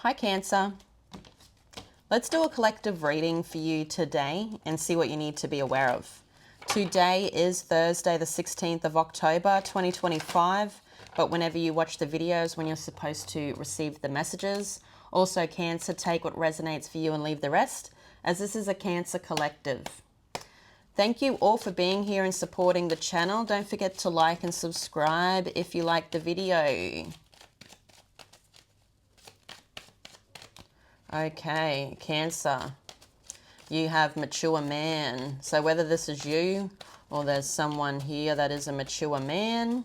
Hi Cancer. Let's do a collective reading for you today and see what you need to be aware of. Today is Thursday the 16th of October 2025, but whenever you watch the videos when you're supposed to receive the messages. Also Cancer, take what resonates for you and leave the rest, as this is a Cancer collective. Thank you all for being here and supporting the channel. Don't forget to like and subscribe if you like the video. Okay, Cancer, you have mature man. So whether this is you or there's someone here that is a mature man,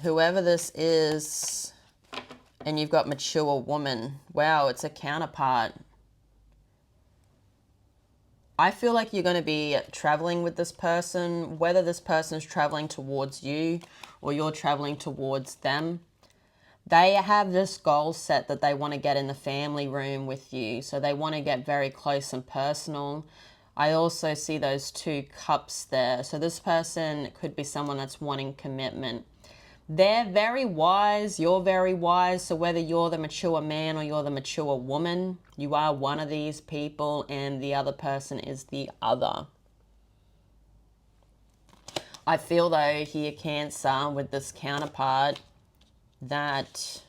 whoever this is, and you've got mature woman. Wow, it's a counterpart. I feel like you're going to be traveling with this person, whether this person is traveling towards you or you're traveling towards them. They have this goal set that they want to get in the family room with you. So they want to get very close and personal. I also see those two cups there. So this person could be someone that's wanting commitment. They're very wise. You're very wise. So whether you're the mature man or you're the mature woman, you are one of these people and the other person is the other. I feel though here, Cancer, with this counterpart, that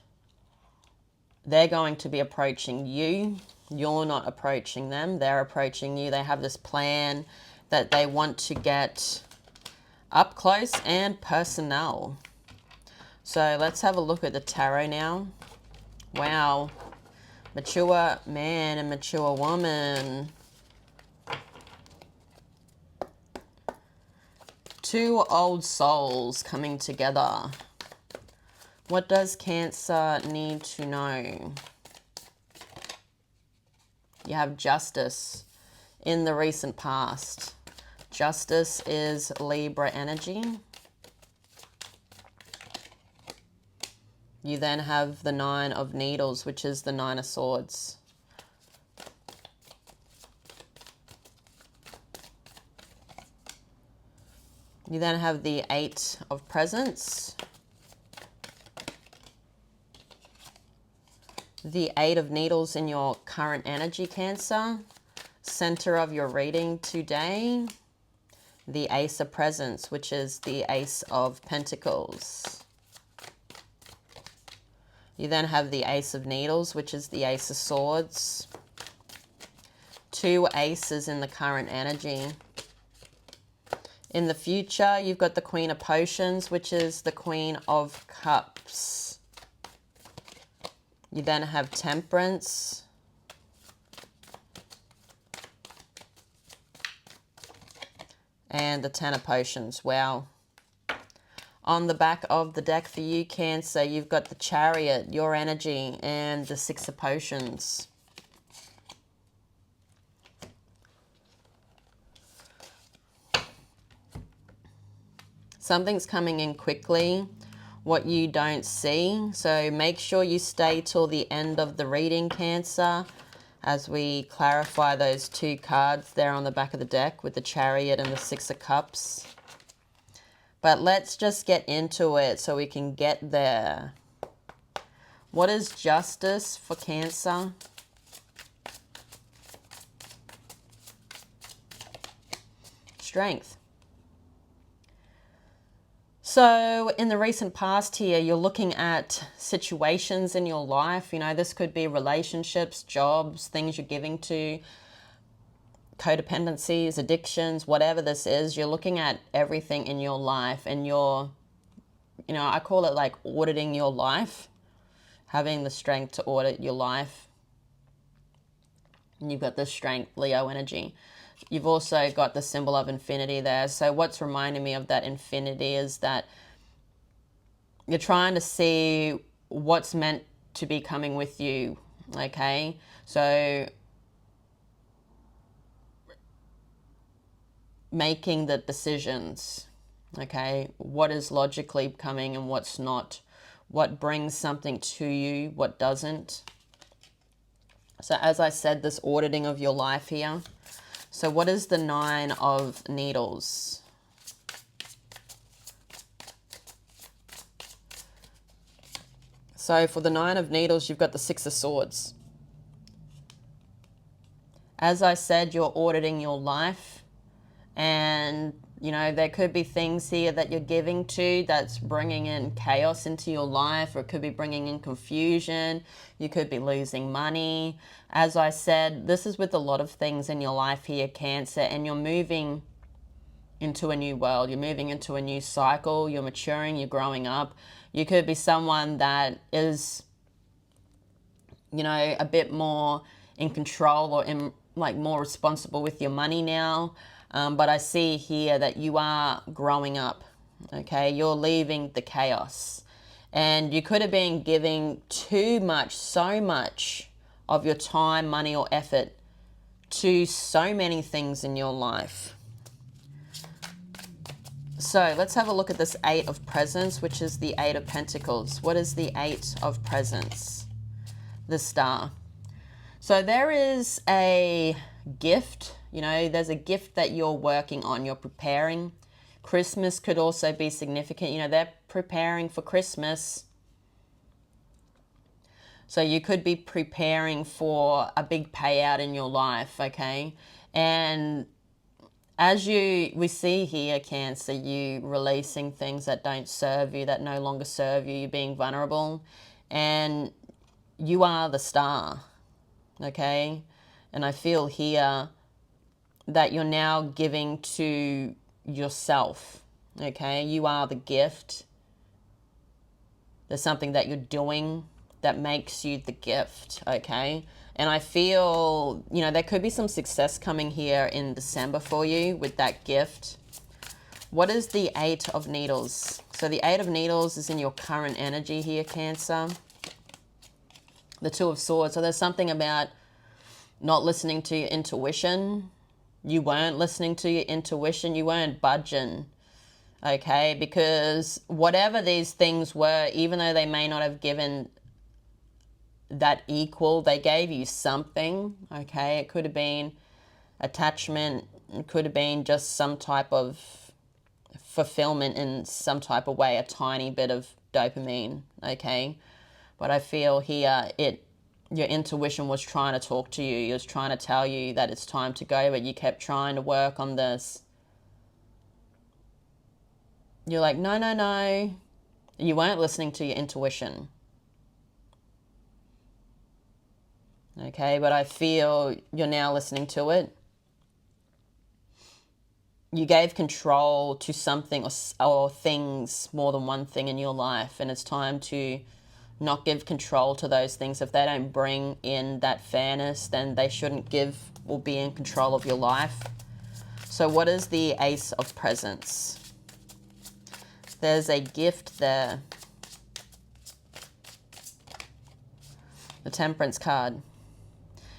they're going to be approaching you. You're not approaching them. They're approaching you. They have this plan that they want to get up close and personal. So let's have a look at the tarot now. Wow. Mature man and mature woman. Two old souls coming together. What does Cancer need to know? You have justice in the recent past. Justice is Libra energy. You then have the Nine of Needles, which is the Nine of Swords. You then have the Eight of Presents. The Eight of Needles in your current energy, Cancer. Center of your reading today. The Ace of Presents, which is the Ace of Pentacles. You then have the Ace of Needles, which is the Ace of Swords. Two aces in the current energy. In the future, you've got the Queen of Potions, which is the Queen of Cups. You then have Temperance. And the Ten of Potions. Wow. On the back of the deck for you, Cancer, you've got the Chariot, your energy, and the Six of Potions. Something's coming in quickly, what you don't see. So make sure you stay till the end of the reading, Cancer, as we clarify those two cards there on the back of the deck with the Chariot and the Six of Cups. But let's just get into it so we can get there. What is justice for Cancer? Strength. So in the recent past here, you're looking at situations in your life. You know, this could be relationships, jobs, things you're giving to, codependencies, addictions, whatever this is. You're looking at everything in your life and you're, you know, I call it like auditing your life, having the strength to audit your life. And you've got the strength, Leo energy. You've also got the symbol of infinity there. So what's reminding me of that infinity is that you're trying to see what's meant to be coming with you, okay? So making the decisions, okay? What is logically coming and what's not? What brings something to you, what doesn't? So as I said, this auditing of your life here. So what is the Nine of Needles? So for the Nine of Needles, you've got the Six of Swords. As I said, you're auditing your life, and you know, there could be things here that you're giving to that's bringing in chaos into your life, or it could be bringing in confusion. You could be losing money. As I said, this is with a lot of things in your life here, Cancer, and you're moving into a new world. You're moving into a new cycle. You're maturing. You're growing up. You could be someone that is, you know, a bit more in control or in like more responsible with your money now. But I see here that you are growing up, okay? You're leaving the chaos. And you could have been giving too much, so much of your time, money, or effort to so many things in your life. So let's have a look at this Eight of Presents, which is the Eight of Pentacles. What is the Eight of Presents? The Star. So there is a gift, you know, there's a gift that you're working on, you're preparing. Christmas could also be significant. You know, they're preparing for Christmas. So you could be preparing for a big payout in your life, okay? And as we see here, Cancer, you releasing things that don't serve you, that no longer serve you, you're being vulnerable. And you are the star, okay? And I feel here that you're now giving to yourself, okay? You are the gift. There's something that you're doing that makes you the gift, okay? And I feel, you know, there could be some success coming here in December for you with that gift. What is the Eight of Needles? So the Eight of Needles is in your current energy here, Cancer. The Two of Swords. So there's something about not listening to your intuition. You weren't listening to your intuition. You weren't budging, okay? Because whatever these things were, even though they may not have given that equal, they gave you something, okay? It could have been attachment. It could have been just some type of fulfillment in some type of way, a tiny bit of dopamine, okay? But I feel here your intuition was trying to talk to you. It was trying to tell you that it's time to go, but you kept trying to work on this. You're like, no, no, no. You weren't listening to your intuition. Okay, but I feel you're now listening to it. You gave control to something or things, more than one thing in your life, and it's time to not give control to those things. If they don't bring in that fairness, then they shouldn't give or be in control of your life. So what is the Ace of Presents? There's a gift there. The Temperance card.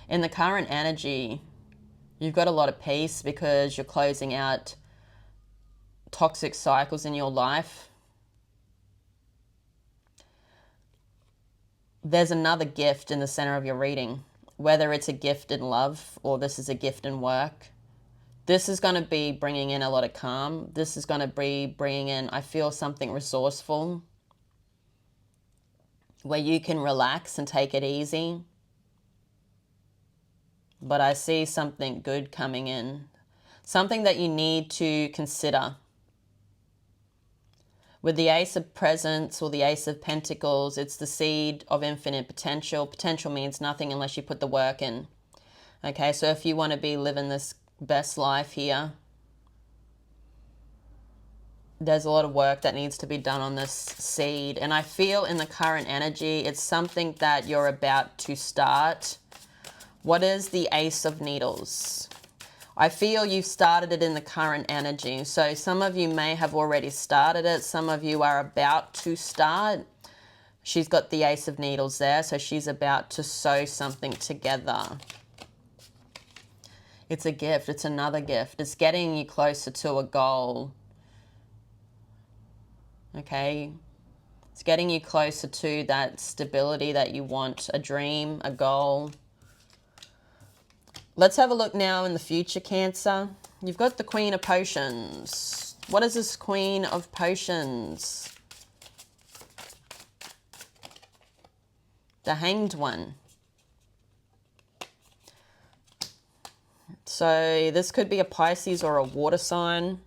In the current energy, you've got a lot of peace because you're closing out toxic cycles in your life. There's another gift in the center of your reading, whether it's a gift in love or this is a gift in work. This is going to be bringing in a lot of calm. This is going to be bringing in, I feel, something resourceful where you can relax and take it easy. But I see something good coming in, something that you need to consider. With the Ace of Presents or the Ace of Pentacles, it's the seed of infinite potential. Potential means nothing unless you put the work in. Okay, so if you want to be living this best life here, there's a lot of work that needs to be done on this seed. And I feel in the current energy, it's something that you're about to start. What is the Ace of Needles? I feel you've started it in the current energy. So some of you may have already started it. Some of you are about to start. She's got the Ace of Needles there, so she's about to sew something together. It's a gift. It's another gift. It's getting you closer to a goal. Okay? It's getting you closer to that stability that you want, a dream, a goal. Let's have a look now in the future, Cancer. You've got the Queen of Potions. What is this Queen of Potions? The Hanged One. So this could be a Pisces or a water sign.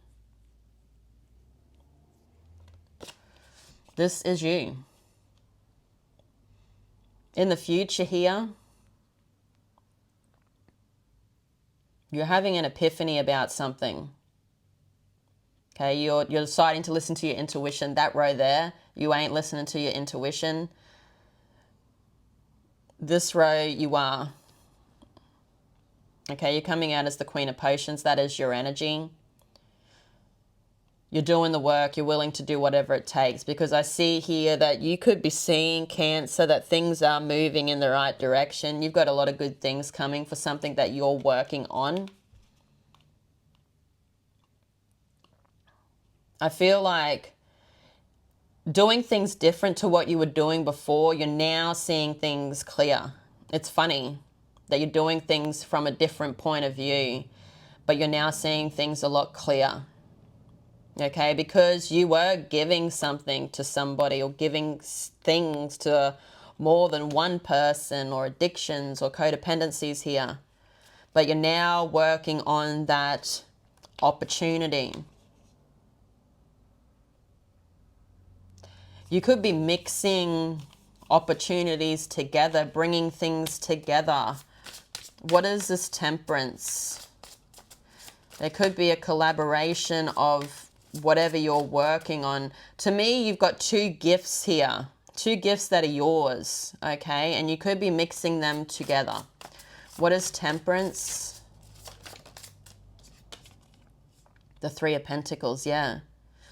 This is you. In the future here, you're having an epiphany about something. Okay, you're deciding to listen to your intuition. That row there, you ain't listening to your intuition. This row, you are. Okay, you're coming out as the Queen of Potions. That is your energy. You're doing the work. You're willing to do whatever it takes, because I see here that you could be seeing, Cancer, that things are moving in the right direction. You've got a lot of good things coming for something that you're working on. I feel like doing things different to what you were doing before, you're now seeing things clear. It's funny that you're doing things from a different point of view, but you're now seeing things a lot clearer. Okay, because you were giving something to somebody, or giving things to more than one person, or addictions or codependencies here. But you're now working on that opportunity. You could be mixing opportunities together, bringing things together. What is this Temperance? There could be a collaboration of whatever you're working on. To me, you've got two gifts here. Two gifts that are yours, okay? And you could be mixing them together. What is Temperance? The Three of Pentacles, yeah.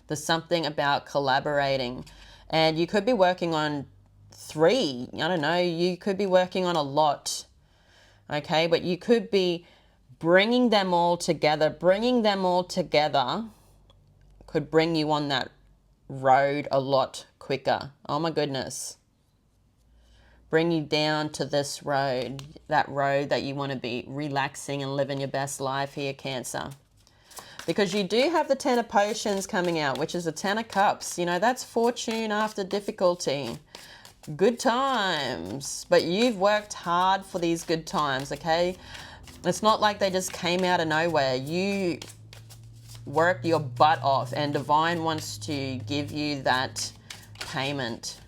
There's something about collaborating. And you could be working on three. I don't know. You could be working on a lot, okay? But you could be bringing them all together. Bringing them all together could bring you on that road a lot quicker. Oh my goodness. Bring you down to this road, that road that you want to be relaxing and living your best life here, Cancer. Because you do have the Ten of Potions coming out, which is a Ten of Cups. You know, that's fortune after difficulty. Good times. But you've worked hard for these good times, okay? It's not like they just came out of nowhere. You worked your butt off, and Divine wants to give you that payment.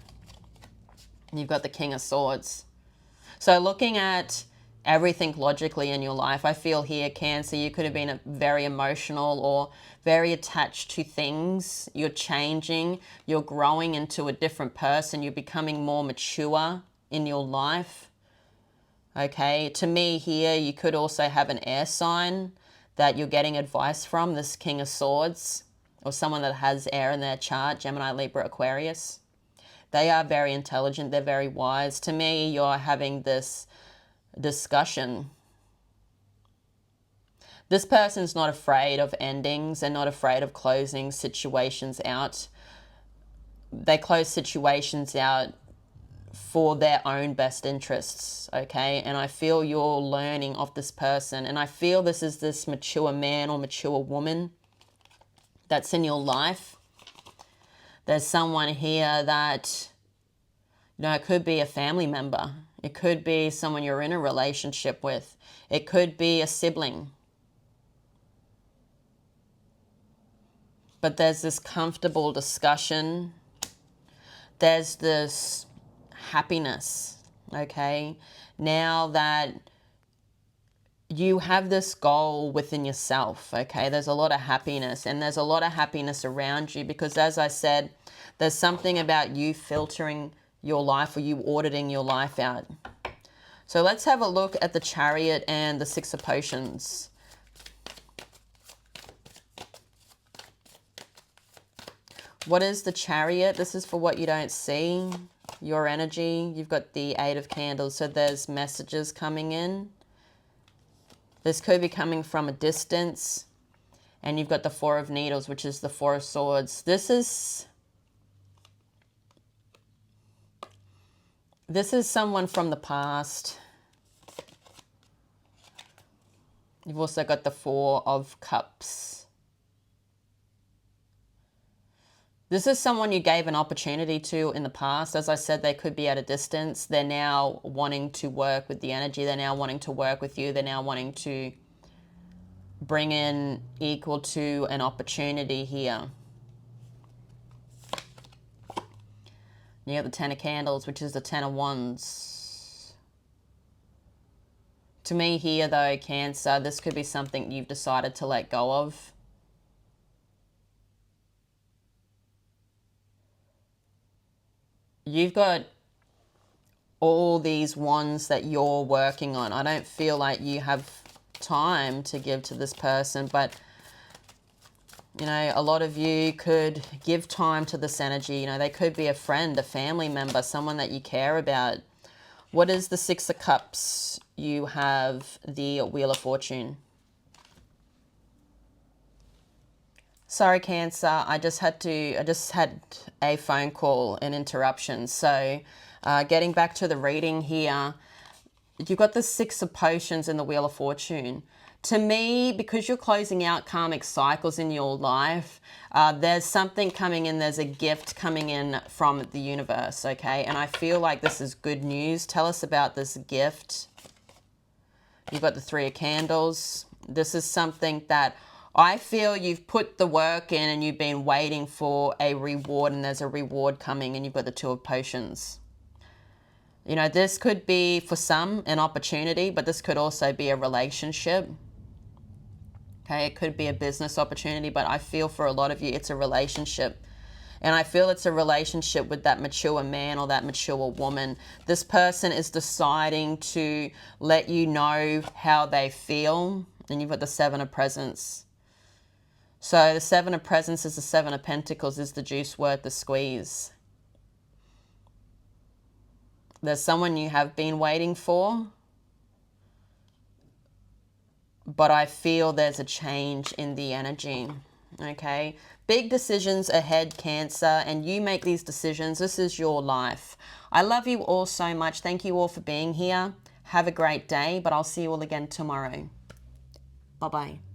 You've got the King of Swords. So looking at everything logically in your life, I feel here, Cancer, you could have been very emotional or very attached to things. You're changing. You're growing into a different person. You're becoming more mature in your life. Okay, to me here, you could also have an air sign that you're getting advice from, this King of Swords, or someone that has air in their chart, Gemini, Libra, Aquarius. They are very intelligent. They're very wise. To me, you're having this discussion. This person's not afraid of endings. They're not afraid of closing situations out. They close situations out for their own best interests, okay? And I feel you're learning of this person, and I feel this is this mature man or mature woman that's in your life. There's someone here that, you know, it could be a family member. It could be someone you're in a relationship with. It could be a sibling. But there's this comfortable discussion. There's this happiness, okay? Now that you have this goal within yourself, okay? There's a lot of happiness, and there's a lot of happiness around you, because as I said, there's something about you filtering your life, or you auditing your life out. So let's have a look at the Chariot and the Six of Potions. What is the Chariot? This is for what you don't see, your energy. You've got the Eight of Candles, so there's messages coming in. This could be coming from a distance. And you've got the Four of Needles, which is the Four of Swords. This is someone from the past. You've also got the Four of Cups. This is someone you gave an opportunity to in the past. As I said, they could be at a distance. They're now wanting to work with the energy. They're now wanting to work with you. They're now wanting to bring in equal to an opportunity here. You have the Ten of Candles, which is the Ten of Wands. To me here, though, Cancer, this could be something you've decided to let go of. You've got all these wands that you're working on. I don't feel like you have time to give to this person, but you know, a lot of you could give time to this energy. You know, they could be a friend, a family member, someone that you care about. What is the Six of Cups? You have the Wheel of Fortune. Sorry, Cancer, I just had a phone call, an interruption. So getting back to the reading here, you've got the Six of Potions in the Wheel of Fortune. To me, because you're closing out karmic cycles in your life, there's something coming in, there's a gift coming in from the universe, okay? And I feel like this is good news. Tell us about this gift. You've got the Three of Candles. This is something that I feel you've put the work in and you've been waiting for a reward, and there's a reward coming, and you've got the Two of Potions. You know, this could be, for some, an opportunity, but this could also be a relationship. Okay, it could be a business opportunity, but I feel for a lot of you, it's a relationship. And I feel it's a relationship with that mature man or that mature woman. This person is deciding to let you know how they feel. And you've got the Seven of Presents. So the Seven of Presents is the Seven of Pentacles. Is the juice worth the squeeze? There's someone you have been waiting for, but I feel there's a change in the energy, okay? Big decisions ahead, Cancer, and you make these decisions. This is your life. I love you all so much. Thank you all for being here. Have a great day, but I'll see you all again tomorrow. Bye-bye.